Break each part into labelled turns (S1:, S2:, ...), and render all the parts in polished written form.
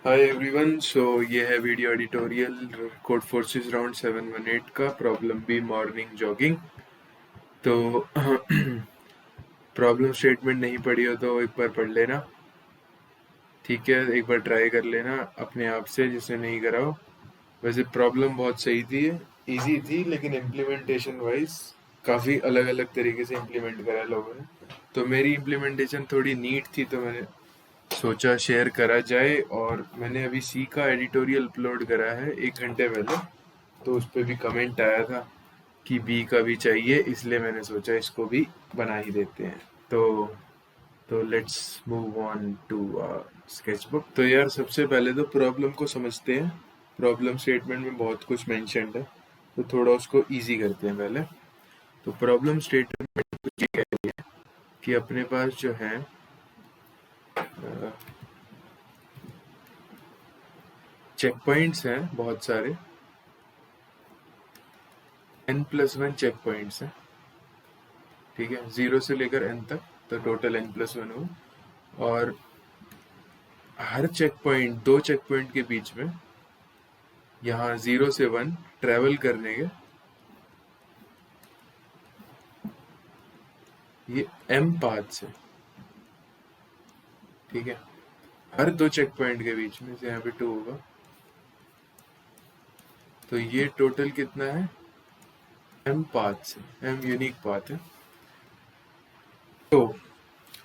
S1: Hi everyone. ये है video editorial code forces round 718 का प्रॉब्लम बी मॉर्निंग जॉगिंग। तो प्रॉब्लम स्टेटमेंट नहीं पढ़ी हो तो एक बार पढ़ लेना, ठीक है। एक बार ट्राई कर लेना अपने आप से, जिसने नहीं करा हो। वैसे प्रॉब्लम बहुत सही थी, इजी थी, लेकिन इम्प्लीमेंटेशन वाइज काफ़ी अलग अलग तरीके से इम्प्लीमेंट करा लोगों ने। तो मेरी इम्प्लीमेंटेशन थोड़ी नीट थी, तो मैंने सोचा शेयर करा जाए। और मैंने अभी सी का एडिटोरियल अपलोड करा है 1 घंटे पहले, तो उस पर भी कमेंट आया था कि बी का भी चाहिए, इसलिए मैंने सोचा इसको भी बना ही देते हैं। तो let's move on to sketchbook. तो यार सबसे पहले तो प्रॉब्लम को समझते हैं। प्रॉब्लम स्टेटमेंट में बहुत कुछ मेंशन्ड है, तो थोड़ा उसको इजी करते हैं पहले। तो प्रॉब्लम स्टेटमेंट कुछ ये कह रही है कि अपने पास जो है चेक पॉइंट्स हैं बहुत सारे, n+1 चेक पॉइंट्स हैं, ठीक है, 0 से लेकर n तक, तो टोटल n+1 हो। और हर चेक पॉइंट, 2 चेक पॉइंट के बीच में यहाँ 0 से 1 ट्रेवल करने के ये m पाथ्स है, ठीक है। हर 2 चेक पॉइंट के बीच में से यहाँ पे 2 होगा, तो ये टोटल कितना है, m पाथ्स है, m यूनिक पाथ है। तो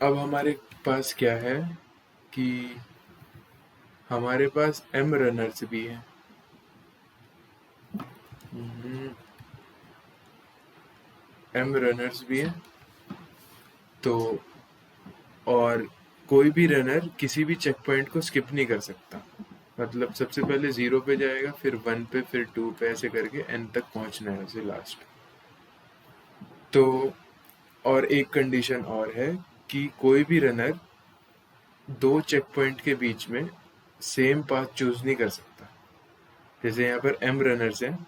S1: अब हमारे पास क्या है कि हमारे पास m रनर्स भी हैं, m रनर्स भी हैं। तो और कोई भी रनर किसी भी चेक पॉइंट को स्किप नहीं कर सकता, मतलब सबसे पहले 0 पे जाएगा, फिर 1 पे, फिर 2 पे, ऐसे करके n तक पहुंचना है उसे लास्ट। तो और एक कंडीशन और है कि कोई भी रनर 2 चेक पॉइंट के बीच में सेम पाथ चूज नहीं कर सकता। जैसे यहाँ पर m रनर्स हैं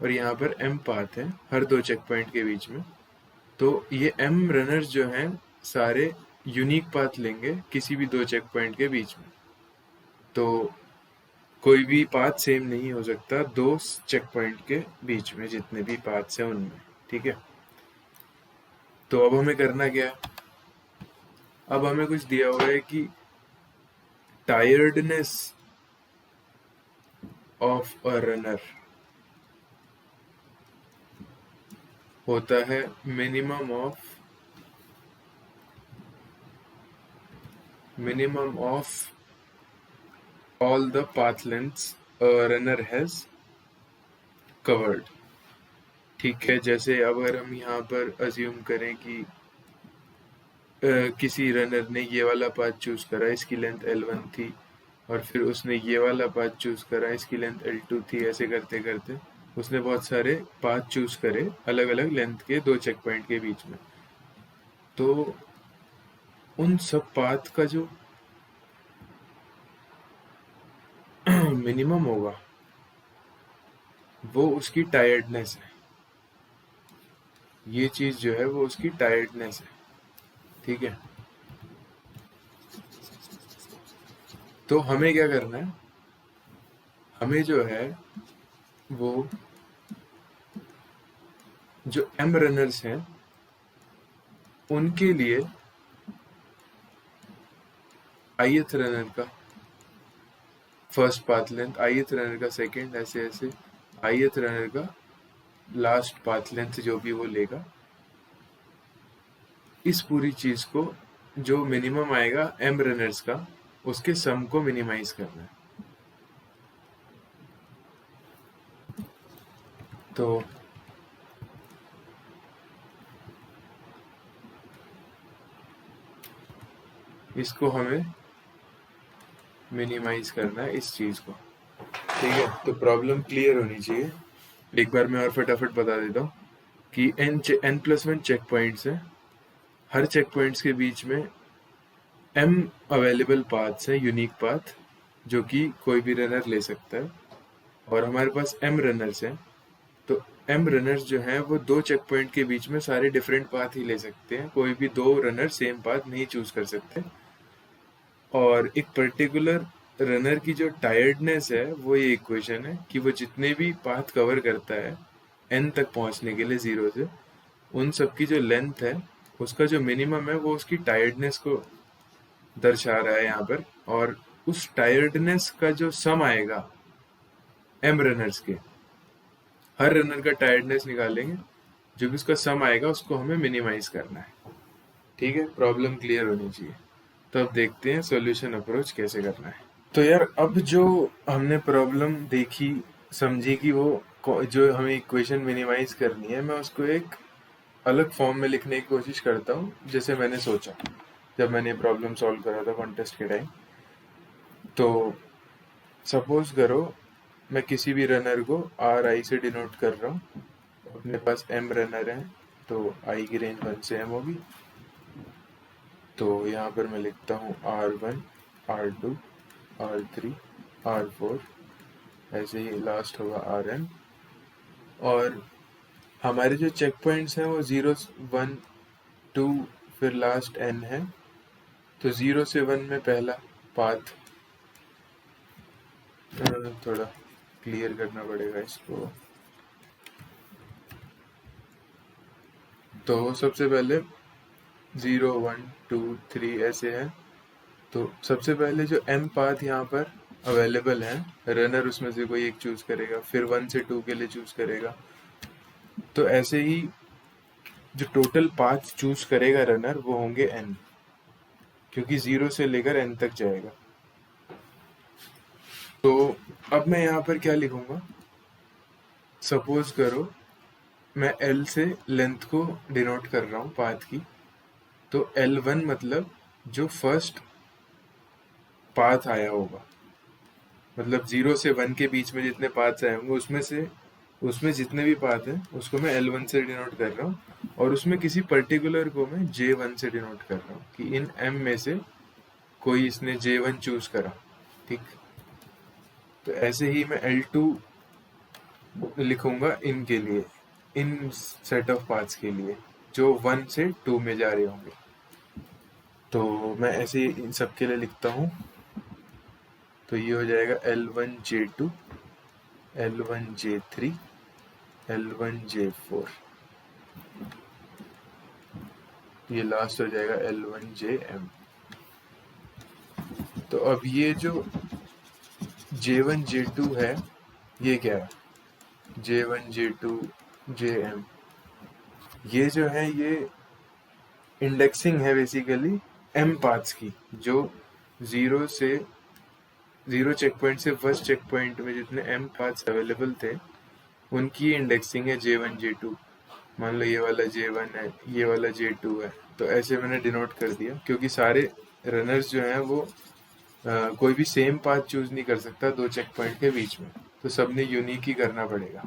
S1: और यहाँ पर m पाथ है हर 2 चेक पॉइंट के बीच में, तो ये m रनर्स जो हैं सारे यूनिक पाथ लेंगे किसी भी 2 चेक पॉइंट के बीच में। तो कोई भी पाथ सेम नहीं हो सकता 2 चेक पॉइंट के बीच में, जितने भी पाथ्स हैं उनमें, ठीक है। तो अब हमें करना क्या है, अब हमें कुछ दिया हुआ है कि टायर्डनेस ऑफ अ रनर होता है minimum of all the path lengths a runner has covered, ठीक है। जैसे अगर हम यहाँ पर अज्यूम करें कि किसी रनर ने ये वाला पाथ चूज करा, इसकी लेंथ L1 थी, और फिर उसने ये वाला पाथ चूज करा, इसकी लेंथ L2 थी, ऐसे करते करते उसने बहुत सारे पाथ चूज करे अलग अलग लेंथ के 2 चेक पॉइंट के बीच में। तो उन सब पाथ का जो मिनिमम होगा वो उसकी टायर्डनेस है, ये चीज जो है वो उसकी टायर्डनेस है, ठीक है। तो हमें क्या करना है, हमें जो है वो जो m रनर्स हैं उनके लिए ith रनर का first path length, ith runner का सेकंड, ऐसे ऐसे ith रनर का लास्ट पाथ लेंथ जो भी वो लेगा, इस पूरी चीज को जो मिनिमम आएगा m रनर्स का, उसके सम को मिनिमाइज करना है। तो इसको हमें मिनिमाइज करना है, इस चीज को, ठीक है। तो प्रॉब्लम क्लियर होनी चाहिए। एक बार मैं और फटाफट बता देता हूँ कि n+1 चेक पॉइंट्स है, हर चेक पॉइंट्स के बीच में m अवेलेबल पाथ्स है, यूनिक पाथ, जो कि कोई भी रनर ले सकता है। और हमारे पास m रनर्स हैं, तो m रनर्स जो हैं वो 2 चेक पॉइंट के बीच में सारे डिफरेंट पाथ ही ले सकते हैं, कोई भी 2 रनर सेम पाथ नहीं चूज कर सकते। और एक पर्टिकुलर रनर की जो टायर्डनेस है वो ये इक्वेशन है कि वो जितने भी पाथ कवर करता है एन तक पहुंचने के लिए जीरो से, उन सब की जो लेंथ है उसका जो मिनिमम है वो उसकी टायर्डनेस को दर्शा रहा है यहाँ पर। और उस टायर्डनेस का जो सम आएगा एम रनर्स के, हर रनर का टायर्डनेस निकालेंगे, जो भी उसका सम आएगा उसको हमें मिनिमाइज करना है। ठीक है, प्रॉब्लम क्लियर होनी चाहिए। तो अब देखते हैं सॉल्यूशन अप्रोच कैसे करना है। तो यार अब जो हमने प्रॉब्लम देखी समझी कि वो जो हमें इक्वेशन मिनिमाइज करनी है, मैं उसको एक अलग फॉर्म में लिखने की कोशिश करता हूँ जैसे मैंने सोचा जब मैंने प्रॉब्लम सॉल्व करा था कॉन्टेस्ट के टाइम। तो सपोज करो मैं किसी भी रनर को आर आई से डिनोट कर रहा हूँ, अपने पास एम रनर है तो आई की रेंज 1 से एम होगी। तो यहाँ पर मैं लिखता हूँ R1, R2, R3, R4, ऐसे ही लास्ट होगा Rn। और हमारे जो चेक पॉइंट्स हैं वो 0, 1, 2 फिर लास्ट n है। तो 0 से 1 में पहला पाथ थोड़ा क्लियर करना पड़ेगा इसको। तो सबसे पहले 0, 1, 2, 3 ऐसे है। तो सबसे पहले जो m पाथ यहाँ पर अवेलेबल है, रनर उसमें से कोई एक चूज करेगा, फिर 1 से 2 के लिए चूज करेगा। तो ऐसे ही जो टोटल पाथ चूज करेगा रनर वो होंगे n, क्योंकि 0 से लेकर n तक जाएगा। तो अब मैं यहाँ पर क्या लिखूंगा, सपोज करो मैं l से लेंथ को डिनोट कर रहा हूँ पाथ की। तो L1 मतलब जो फर्स्ट पाथ आया होगा, मतलब 0 से 1 के बीच में जितने पाथ्स आए होंगे उसमें जितने भी पाथ हैं उसको मैं L1 से डिनोट कर रहा हूँ। और उसमें किसी पर्टिकुलर को मैं J1 से डिनोट कर रहा हूँ कि इन M में से कोई इसने J1 चूज करा। ठीक, तो ऐसे ही मैं L2 लिखूंगा इनके लिए, इन सेट ऑफ पाथ्स के लिए जो 1 से 2 में जा रहे होंगे। तो मैं ऐसे ही इन सब के लिए लिखता हूँ। तो ये हो जाएगा L1 J2, L1 J3, L1 J4, ये लास्ट हो जाएगा L1 JM। तो अब ये जो J1 J2 है ये क्या है, J1 J2 JM, ये जो है ये इंडेक्सिंग है बेसिकली M पाथ्स की, जो 0 चेक पॉइंट से फर्स्ट चेक पॉइंट में जितने M पाथ्स अवेलेबल थे उनकी इंडेक्सिंग है J1 J2। मान लो ये वाला J1 है, ये वाला J2 है। तो ऐसे मैंने डिनोट कर दिया, क्योंकि सारे रनर्स जो हैं वो कोई भी सेम पाथ चूज नहीं कर सकता दो चेक पॉइंट के बीच में, तो सबने यूनिक ही करना पड़ेगा।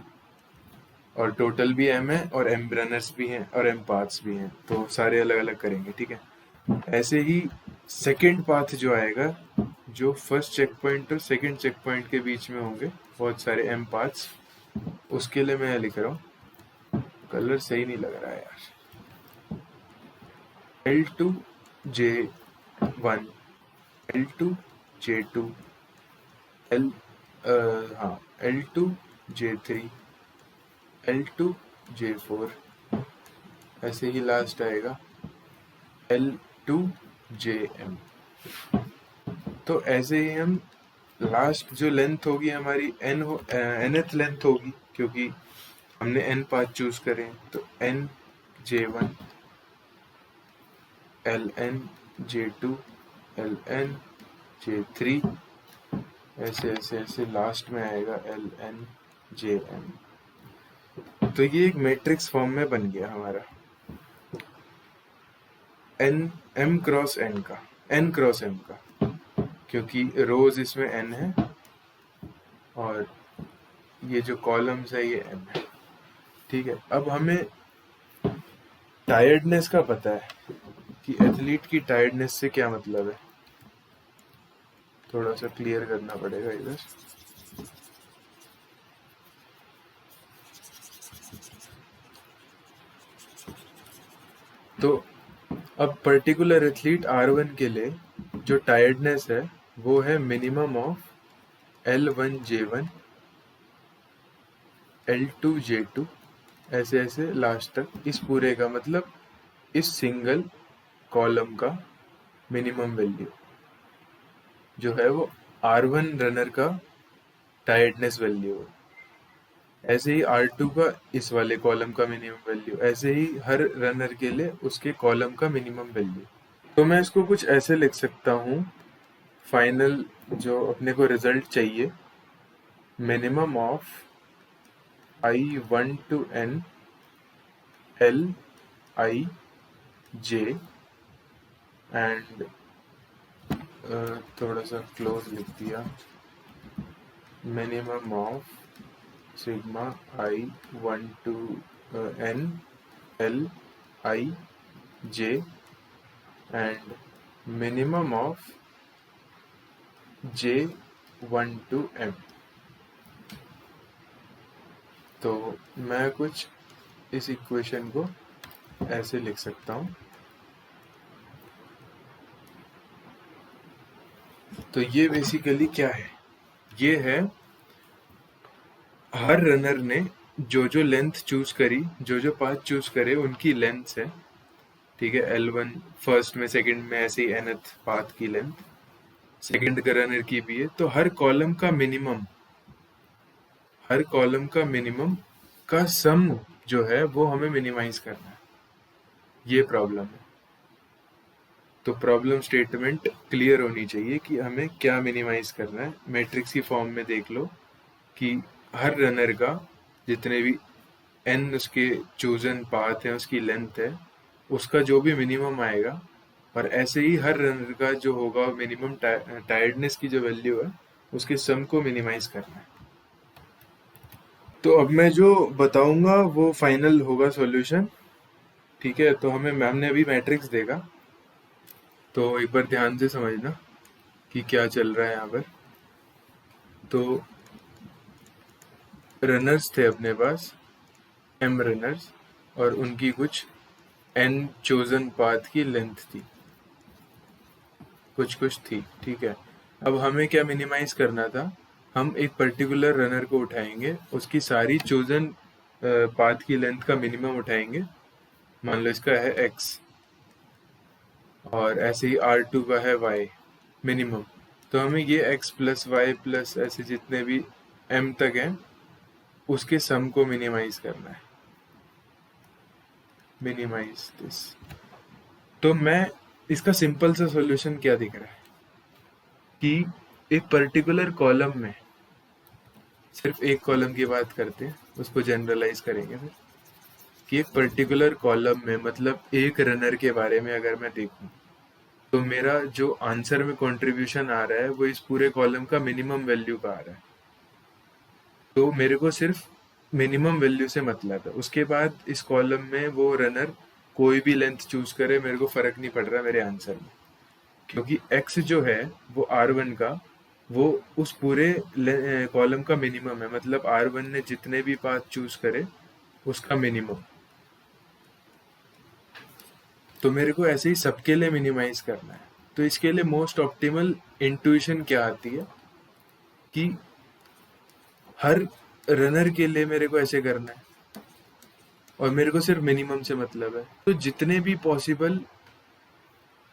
S1: और टोटल भी M है और M रनर्स भी हैं और M पाथ्स भी हैं, तो सारे अलग अलग करेंगे। ठीक है, ऐसे ही सेकेंड पाथ जो आएगा, जो फर्स्ट चेक पॉइंट और सेकेंड चेक पॉइंट के बीच में होंगे बहुत सारे M पाथ्स, उसके लिए मैं लिख रहा हूँ, कलर सही नहीं लग रहा है यार, L2 J1, L2 J2, L हाँ L2 J3, L2 J4, ऐसे ही लास्ट आएगा L2 JM। तो ऐसे ही हम लास्ट जो लेंथ होगी हमारी nth लेंथ होगी, क्योंकि हमने n पाथ चूज करें। तो N J1, LN J2, LN J3, ऐसे ऐसे ऐसे लास्ट में आएगा LN JM। तो ये एक मैट्रिक्स फॉर्म में बन गया हमारा M क्रॉस N का, N क्रॉस M का, क्योंकि रोज इसमें N है और ये जो कॉलम्स है ये M है। ठीक है, अब हमें टायर्डनेस का पता है कि एथलीट की टायर्डनेस से क्या मतलब है, थोड़ा सा क्लियर करना पड़ेगा इधर। तो अब पर्टिकुलर एथलीट R1 के लिए जो टायर्डनेस है वो है मिनिमम ऑफ L1J1 L2J2 ऐसे ऐसे लास्ट तक। इस पूरे का मतलब इस सिंगल कॉलम का मिनिमम वैल्यू जो है वो R1 रनर का टायर्डनेस वैल्यू है। ऐसे ही R2 का इस वाले कॉलम का मिनिमम वैल्यू, ऐसे ही हर रनर के लिए उसके कॉलम का मिनिमम वैल्यू। तो मैं इसको कुछ ऐसे लिख सकता हूँ, फाइनल जो अपने को रिजल्ट चाहिए, minimum of I1 to N Lij and थोड़ा सा क्लोज लिख दिया, minimum of sigma I1 to N Lij and minimum of J1 to M। तो मैं कुछ इस इक्वेशन को ऐसे लिख सकता हूँ। तो ये बेसिकली क्या है, ये है हर रनर ने जो जो लेंथ चूज करी, जो जो पाथ चूज करे उनकी लेंथ है, ठीक है। L1 फर्स्ट में, सेकंड में, ऐसे ही nth पाथ की लेंथ सेकंड का रनर की भी है। तो हर कॉलम का मिनिमम का सम जो है वो हमें मिनिमाइज करना है, ये प्रॉब्लम है। तो प्रॉब्लम स्टेटमेंट क्लियर होनी चाहिए कि हमें क्या मिनिमाइज करना है। मैट्रिक्स की फॉर्म में देख लो कि हर रनर का जितने भी n उसके चोजन पाथ है, उसकी लेंथ है, उसका जो भी मिनिमम आएगा, और ऐसे ही हर रनर का जो होगा मिनिमम टायर्डनेस की जो वैल्यू है उसके सम को मिनिमाइज करना है। तो अब मैं जो बताऊंगा वो फाइनल होगा सॉल्यूशन, ठीक है। तो हमें मैम ने अभी मैट्रिक्स देगा, तो एक बार ध्यान से समझना कि क्या चल रहा है यहाँ पर। तो रनर्स थे अपने पास m रनर्स, और उनकी कुछ n चोजन पाथ की लेंथ थी, कुछ थी, ठीक है। अब हमें क्या मिनिमाइज करना था, हम एक पर्टिकुलर रनर को उठाएंगे, उसकी सारी चोजन पाथ की लेंथ का मिनिमम उठाएंगे, मान लो इसका है x, और ऐसे ही R2 का है y मिनिमम। तो हमें ये x प्लस वाई प्लस ऐसे जितने भी m तक हैं उसके सम को मिनिमाइज करना है, मिनिमाइज दिस। तो मैं इसका सिंपल सा सॉल्यूशन क्या दिख रहा है कि एक पर्टिकुलर कॉलम में, सिर्फ एक कॉलम की बात करते हैं, उसको जनरलाइज करेंगे फिर, कि एक पर्टिकुलर कॉलम में मतलब एक रनर के बारे में अगर मैं देखूं, तो मेरा जो आंसर में कंट्रीब्यूशन आ रहा है वो इस पूरे कॉलम का मिनिमम वैल्यू का आ रहा है। तो मेरे को सिर्फ मिनिमम वैल्यू से मतलब है, उसके बाद इस कॉलम में वो रनर कोई भी लेंथ चूज करे, मेरे को फर्क नहीं पड़ रहा मेरे आंसर में, क्योंकि x जो है वो R1 का, वो उस पूरे कॉलम का मिनिमम है, मतलब R1 ने जितने भी पाथ चूज करे उसका मिनिमम। तो मेरे को ऐसे ही सबके लिए मिनिमाइज करना है। तो इसके लिए मोस्ट ऑप्टिमल इंट्यूशन क्या आती है कि हर रनर के लिए मेरे को ऐसे करना है, और मेरे को सिर्फ मिनिमम से मतलब है। तो जितने भी पॉसिबल,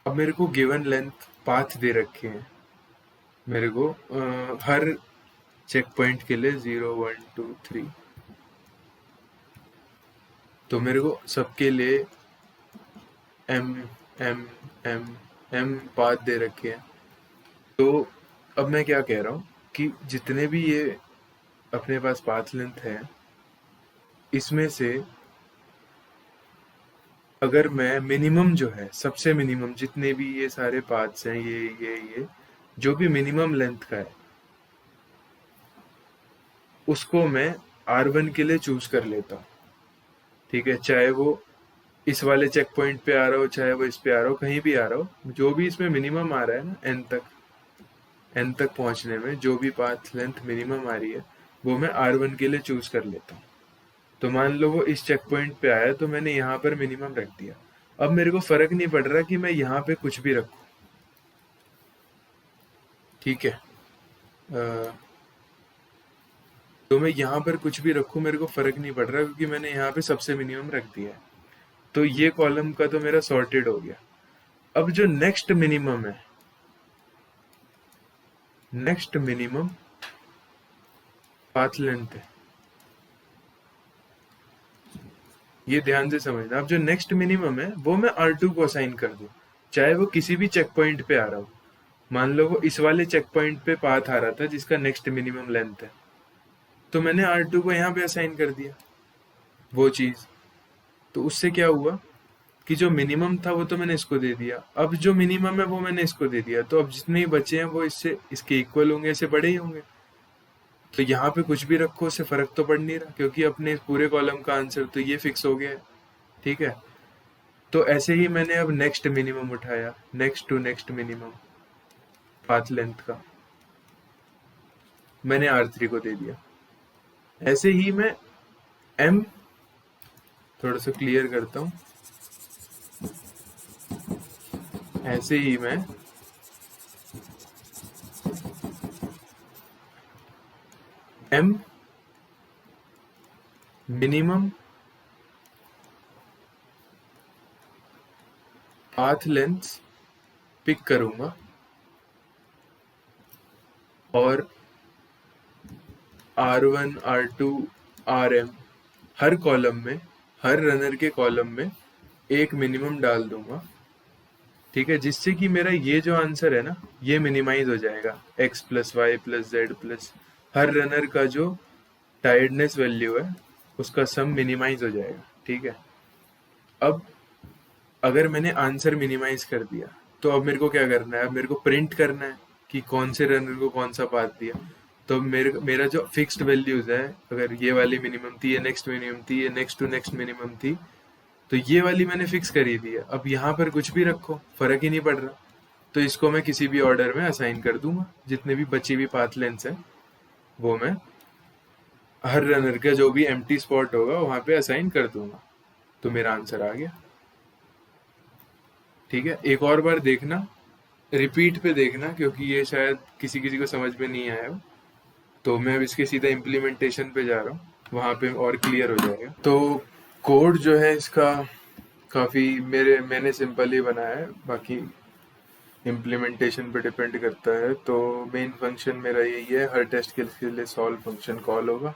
S1: अब मेरे को गिवन लेंथ पाथ दे रखे हैं मेरे को हर चेक पॉइंट के लिए 0 1 2 3, तो मेरे को सबके लिए m m m m path दे रखे हैं। तो अब मैं क्या कह रहा हूँ कि जितने भी ये अपने पास पाथ लेंथ है, इसमें से अगर मैं मिनिमम जो है, सबसे मिनिमम जितने भी ये सारे पाथ्स हैं, ये जो भी मिनिमम लेंथ का है उसको मैं R1 के लिए चूज कर लेता हूँ, ठीक है। चाहे वो इस वाले चेक पॉइंट पे आ रहा हो, चाहे वो इस पे आ रहा हो, कहीं भी आ रहा हो, जो भी इसमें मिनिमम आ रहा है ना, n तक पहुंचने में जो भी पाथ लेंथ मिनिमम आ रही है वो मैं R1 के लिए चूज कर लेता हूँ। तो मान लो वो इस चेक पॉइंट पे आया, तो मैंने यहाँ पर मिनिमम रख दिया। अब मेरे को फर्क नहीं पड़ रहा कि मैं यहाँ पे कुछ भी रखूँ, ठीक है। तो मैं यहाँ पर कुछ भी रखूँ मेरे को फर्क नहीं पड़ रहा, क्योंकि मैंने यहाँ पे सबसे मिनिमम रख दिया है। तो ये कॉलम का तो मेरा सॉर्टेड हो गया। अब जो नेक्स्ट मिनिमम है, नेक्स्ट मिनिमम पाथ लेंथ है, ये ध्यान से समझना। अब जो नेक्स्ट मिनिमम है वो मैं R2 को असाइन कर दूं, चाहे वो किसी भी चेक पॉइंट पे आ रहा हो। मान लो वो इस वाले चेक पॉइंट पे पाथ आ रहा था जिसका नेक्स्ट मिनिमम लेंथ है, तो मैंने R2 को यहाँ पे असाइन कर दिया वो चीज। तो उससे क्या हुआ कि जो मिनिमम था वो तो मैंने इसको दे दिया, अब जो मिनिमम है वो मैंने इसको दे दिया, तो अब जितने ही बचे हैं वो इससे इसके इक्वल होंगे, इससे बड़े ही होंगे। तो यहाँ पे कुछ भी रखो उससे फर्क तो पड़ नहीं रहा, क्योंकि अपने पूरे कॉलम का आंसर तो ये फिक्स हो गया है। ठीक है। तो ऐसे ही मैंने अब नेक्स्ट मिनिमम उठाया, next to next minimum path length का मैंने R3 को दे दिया। ऐसे ही मैं M थोड़ा सा क्लियर करता हूं, ऐसे ही मैं M minimum path length pick करूंगा और R1 R2 RM हर कॉलम में, हर रनर के कॉलम में एक मिनिमम डाल दूंगा। ठीक है, जिससे कि मेरा ये जो आंसर है ना ये मिनिमाइज हो जाएगा, x plus Y plus Z plus हर रनर का जो टायर्डनेस वैल्यू है उसका सम मिनिमाइज हो जाएगा। ठीक है। अब अगर मैंने आंसर मिनिमाइज कर दिया तो अब मेरे को क्या करना है, अब मेरे को प्रिंट करना है कि कौन से रनर को कौन सा पाथ दिया। तो मेरा जो फिक्स्ड वैल्यूज है, अगर ये वाली मिनिमम थी, ये नेक्स्ट मिनिमम थी, ये नेक्स्ट टू नेक्स्ट मिनिमम थी, तो ये वाली मैंने फिक्स करी दी है। अब यहाँ पर कुछ भी रखो फर्क ही नहीं पड़ रहा, तो इसको मैं किसी भी ऑर्डर में असाइन कर दूंगा। जितने भी बची हुई पाथ लेंथ है वो मैं हर रनर का जो भी एम्प्टी स्पॉट होगा वहां पे असाइन कर दूंगा। तो मेरा आंसर आ गया। ठीक है, एक और बार देखना, रिपीट पे देखना, क्योंकि ये शायद किसी किसी को समझ में नहीं आया हो। तो मैं अब इसके सीधा इम्प्लीमेंटेशन पे जा रहा हूँ, वहां पे और क्लियर हो जाएगा। तो कोड जो है इसका काफ़ी मैंने सिंपल ही बनाया है, बाकी इम्प्लीमेंटेशन पे डिपेंड करता है। तो मेन फंक्शन मेरा यही है, हर टेस्ट केस के लिए सॉल्व फंक्शन कॉल होगा।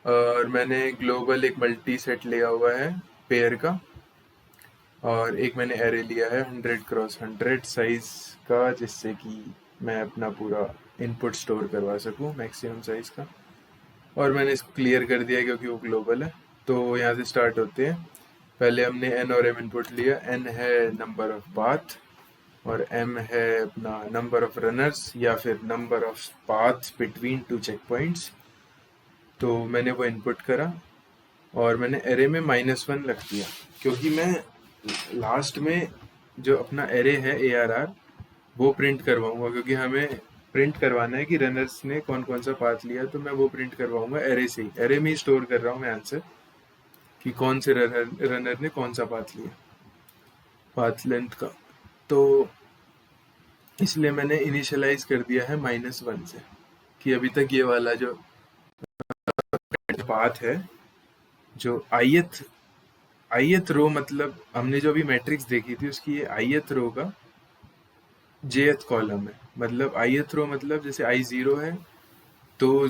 S1: और मैंने ग्लोबल एक मल्टी सेट लिया हुआ है पेयर का, और एक मैंने एरे लिया है 100x100 साइज का, जिससे कि मैं अपना पूरा इनपुट स्टोर करवा सकूं मैक्सिमम साइज का। और मैंने इसको क्लियर कर दिया क्योंकि वो ग्लोबल है। तो यहाँ से स्टार्ट होते हैं। पहले हमने n और m इनपुट लिया। n है नंबर ऑफ पाथ और m है अपना नंबर ऑफ रनर्स या फिर number of paths between two check points. तो मैंने वो इनपुट करा और मैंने एरे में -1 रख दिया, क्योंकि मैं लास्ट में जो अपना एरे है ARR वो प्रिंट करवाऊंगा, क्योंकि हमें प्रिंट करवाना है कि रनर्स ने कौन कौन सा पाथ लिया। तो मैं वो प्रिंट करवाऊंगा एरे से ही, एरे में ही स्टोर कर रहा हूँ मैं आंसर कि कौन से रनर ने कौन सा पाथ लिया पाथ लेंथ का। तो इसलिए मैंने इनिशियलाइज कर दिया है -1 से, कि अभी तक ये वाला जो पाथ है, जो ith रो, मतलब हमने जो अभी मैट्रिक्स देखी थी उसकी ये ith रो का jth कॉलम है। मतलब ith रो मतलब जैसे I0 है तो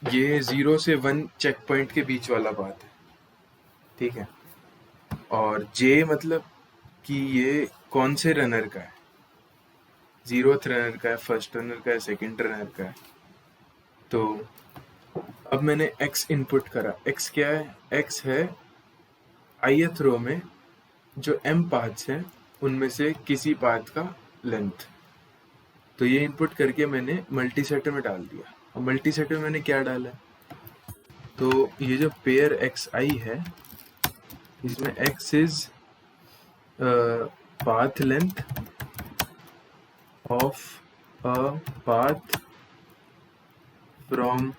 S1: ये 0 से 1 चेक पॉइंट के बीच वाला पाथ है। ठीक है। और j मतलब कि ये कौन से रनर का है, 0th रनर का है, फर्स्ट रनर का है, सेकंड रनर का है। तो अब मैंने x इनपुट करा। x क्या है? x है ith रो में जो m पाथ्स हैं उनमें से किसी पाथ का लेंथ। तो ये इनपुट करके मैंने मल्टी सेटर में डाल दिया। और मल्टी सेटर में मैंने क्या डाला, तो ये जो पेयर xi है इसमें x is path length of a path from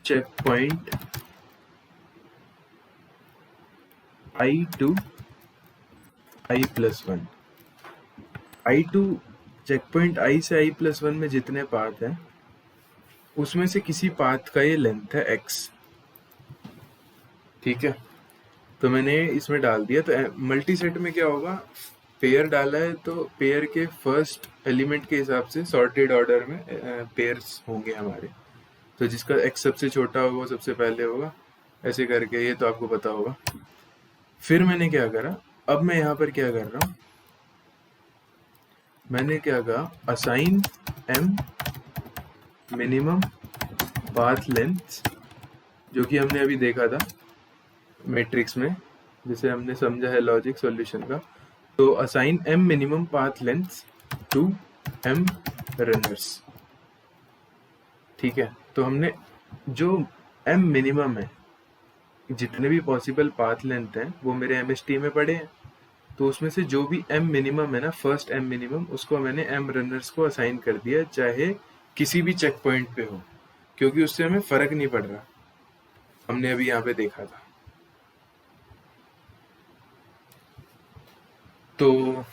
S1: check point I to I+1। I2 check point I से i+1 में जितने पाथ हैं उसमें से किसी पाथ का ये लेंथ है x, ठीक है। तो मैंने इसमें डाल दिया। तो मल्टी सेट में क्या होगा, पेयर डाला है तो पेयर के फर्स्ट एलिमेंट के हिसाब से सॉर्टेड ऑर्डर में पेयर्स होंगे हमारे। तो जिसका x सबसे छोटा होगा वो सबसे पहले होगा, ऐसे करके, ये तो आपको पता होगा। फिर मैंने क्या करा, अब मैं यहाँ पर क्या कर रहा हूँ, मैंने क्या कहा, assign m minimum path length, जो कि हमने अभी देखा था मैट्रिक्स में, जिसे हमने समझा है लॉजिक सॉल्यूशन का। तो assign m minimum path length to m runners, ठीक है। तो हमने जो m मिनिमम है, जितने भी पॉसिबल पाथ लेंथ हैं वो मेरे MST में पड़े हैं। तो उसमें से जो भी m मिनिमम है ना, फर्स्ट m मिनिमम, उसको मैंने m रनर्स को असाइन कर दिया, चाहे किसी भी चेक पॉइंट पे हो, क्योंकि उससे हमें फर्क नहीं पड़ रहा, हमने अभी यहाँ पे देखा था। तो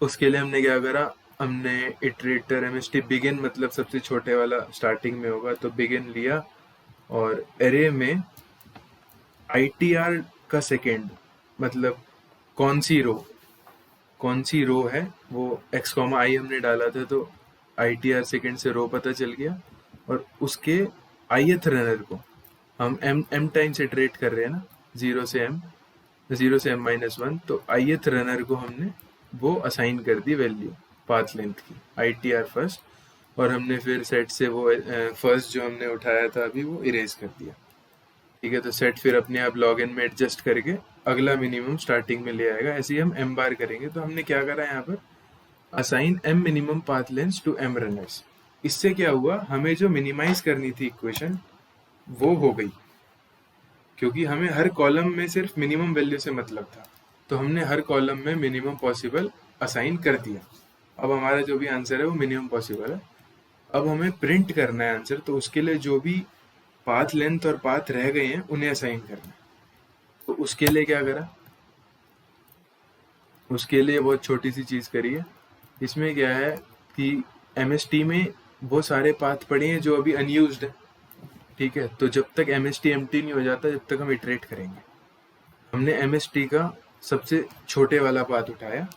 S1: उसके लिए हमने क्या करा, हमने इटरेटर MST बिगिन, मतलब सबसे छोटे वाला स्टार्टिंग में होगा, तो बिगिन लिया और एरे में ITR का सेकेंड, मतलब कौन सी रो है वो x, i हमने डाला था, तो ITR सेकेंड से रो पता चल गया। और उसके ith रनर को हम m टाइम्स इटरेट कर रहे हैं ना, 0 से m -1, तो ith रनर को हमने वो असाइन कर दी वैल्यू पाथ लेंथ की, ITR फर्स्ट, और हमने फिर सेट से वो फर्स्ट जो हमने उठाया था अभी वो इरेज कर दिया, ठीक है। तो सेट फिर अपने आप लॉग इन में एडजस्ट करके अगला मिनिमम स्टार्टिंग में ले आएगा। ऐसे ही हम m बार करेंगे। तो हमने क्या करा यहाँ पर, assign m minimum path length to m runners. इससे क्या हुआ, हमें जो मिनिमाइज करनी थी इक्वेशन वो हो गई, क्योंकि हमें हर कॉलम में सिर्फ मिनिमम वैल्यू से मतलब था, तो हमने हर कॉलम में मिनिमम पॉसिबल असाइन कर दिया। अब हमारा जो भी आंसर है वो मिनिमम पॉसिबल है। अब हमें प्रिंट करना है आंसर, तो उसके लिए जो भी पाथ लेंथ और पाथ रह गए हैं उन्हें असाइन करना है। तो उसके लिए क्या करा, उसके लिए बहुत छोटी सी चीज़ करी है। इसमें क्या है कि MST में वो सारे पाथ पड़े हैं जो अभी अनयूज्ड है, ठीक है। तो जब तक MST एम्प्टी नहीं हो जाता, जब तक हम इटरेट करेंगे। हमने MST का सबसे छोटे वाला पाथ उठाया,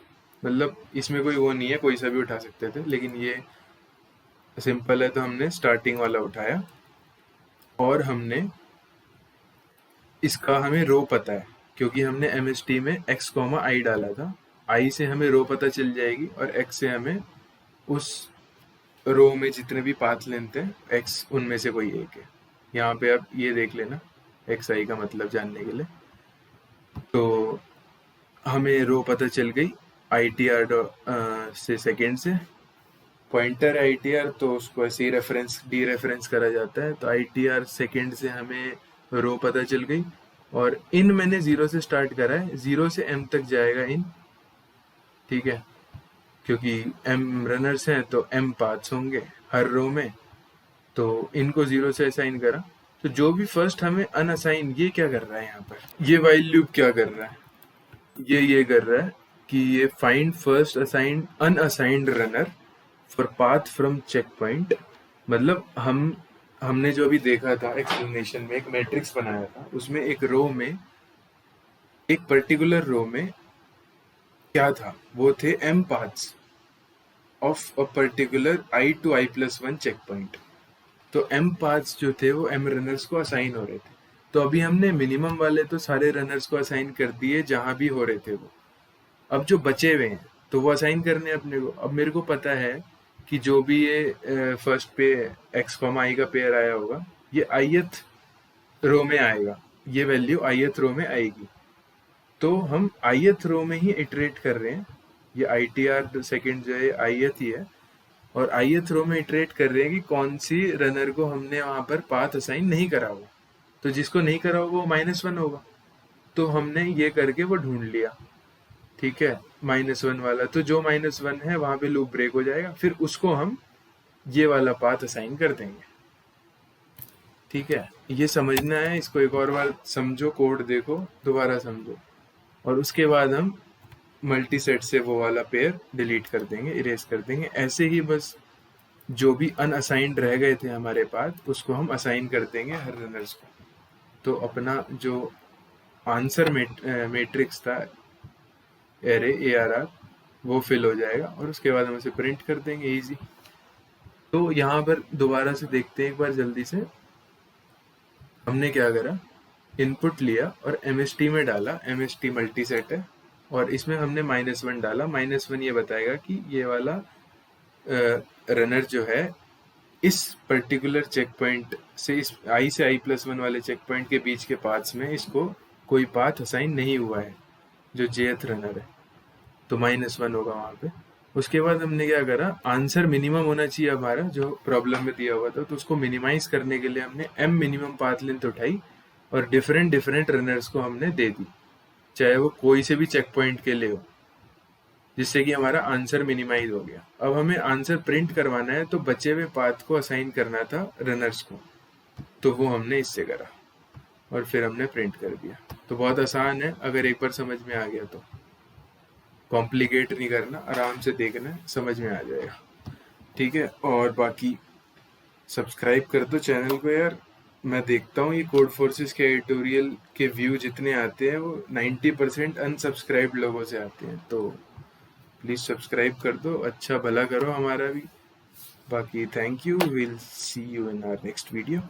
S1: मतलब इसमें कोई वो नहीं है, कोई सा भी उठा सकते थे, लेकिन ये सिंपल है, तो हमने स्टार्टिंग वाला उठाया। और हमने इसका, हमें रो पता है क्योंकि हमने MST में x, i डाला था। i से हमें रो पता चल जाएगी और x से हमें उस रो में जितने भी पाथ लेंथ है x, उनमें से कोई एक है। यहाँ पे आप ये देख लेना xi का मतलब जानने के लिए। तो हमें रो पता चल गई ITR से सेकेंड से, पॉइंटर ITR तो उसको ऐसे ही डी रेफरेंस करा जाता है। तो ITR सेकेंड से हमें रो पता चल गई, और इन मैंने 0 से स्टार्ट करा है, 0 से m तक जाएगा इन, ठीक है, क्योंकि m रनर्स हैं तो m पाथ्स होंगे हर रो में, तो इनको 0 से असाइन करा। तो जो भी फर्स्ट हमें अनअसाइन, ये क्या कर रहा है यहाँ पर, ये वाइल लूप क्या कर रहा है, ये कर रहा है कि ये find first assigned unassigned runner for path from check point. मतलब हमने जो अभी देखा था एक्सप्लेनेशन में, एक मैट्रिक्स बनाया था, उसमें एक रो में, एक पर्टिकुलर रो में क्या था, वो थे m paths of a particular i to i+1 check point. तो m पाथ्स जो थे वो m रनर्स को असाइन हो रहे थे। तो अभी हमने मिनिमम वाले तो सारे रनर्स को असाइन कर दिए जहां भी हो रहे थे वो। अब जो बचे हुए हैं तो वो असाइन करने अपने को। अब मेरे को पता है कि जो भी ये फर्स्ट पे x, i का पेयर आया होगा, ये ith रो में आएगा, ये वैल्यू ith रो में आएगी। तो हम ith रो में ही इटरेट कर रहे हैं, ये ITR सेकेंड जो है ith ही है, और ith रो में इटरेट कर रहे हैं कि कौन सी रनर को हमने वहां पर पाथ असाइन नहीं करा होगा। तो जिसको नहीं करा होगा वो -1 होगा। तो हमने ये करके वो ढूंढ लिया, ठीक है, -1 वाला। तो जो -1 है वहां पे लूप ब्रेक हो जाएगा, फिर उसको हम ये वाला पाथ असाइन कर देंगे, ठीक है। ये समझना है, इसको एक और बार समझो, कोड देखो, दोबारा समझो, और उसके बाद हम मल्टी सेट से वो वाला पेयर डिलीट कर देंगे, इरेज कर देंगे। ऐसे ही बस जो भी अनअसाइंड रह गए थे हमारे पास उसको हम असाइन कर देंगे हर रनर्स को। तो अपना जो आंसर मैट्रिक्स था एरे ARR वो फिल हो जाएगा और उसके बाद हम उसे प्रिंट कर देंगे, इजी। तो यहाँ पर दोबारा से देखते हैं एक बार जल्दी से। हमने क्या करा, इनपुट लिया और MST में डाला, MST मल्टी सेट है और इसमें हमने -1 डाला। -1 ये बताएगा कि ये वाला रनर जो है इस पर्टिकुलर चेक पॉइंट से, इस i से i+1 वाले चेक पॉइंट के बीच के पाथ्स में इसको कोई पाथ असाइन नहीं हुआ है, जो jth रनर है, तो -1 होगा वहाँ पे। उसके बाद हमने क्या करा, आंसर मिनिमम होना चाहिए हमारा जो प्रॉब्लम में दिया हुआ था, तो उसको मिनिमाइज करने के लिए हमने m मिनिमम पाथ लेंथ उठाई और डिफरेंट रनर्स को हमने दे दी, चाहे वो कोई से भी चेक पॉइंट के लिए हो, जिससे कि हमारा आंसर मिनिमाइज हो गया। अब हमें आंसर प्रिंट करवाना है तो बचे हुए पाथ को असाइन करना था रनर्स को, तो वो हमने इससे करा और फिर हमने प्रिंट कर दिया। तो बहुत आसान है, अगर एक बार समझ में आ गया तो। कॉम्प्लिकेट नहीं करना, आराम से देखना है, समझ में आ जाएगा। ठीक है, और बाकी सब्सक्राइब कर दो चैनल को यार। मैं देखता हूँ ये कोड फोर्सेस के एडिटोरियल के व्यू जितने आते हैं वो 90% अनसब्सक्राइब्ड लोगों से आते हैं, तो प्लीज़ सब्सक्राइब कर दो, अच्छा भला करो हमारा भी। बाकी thank you, will see you in our next video.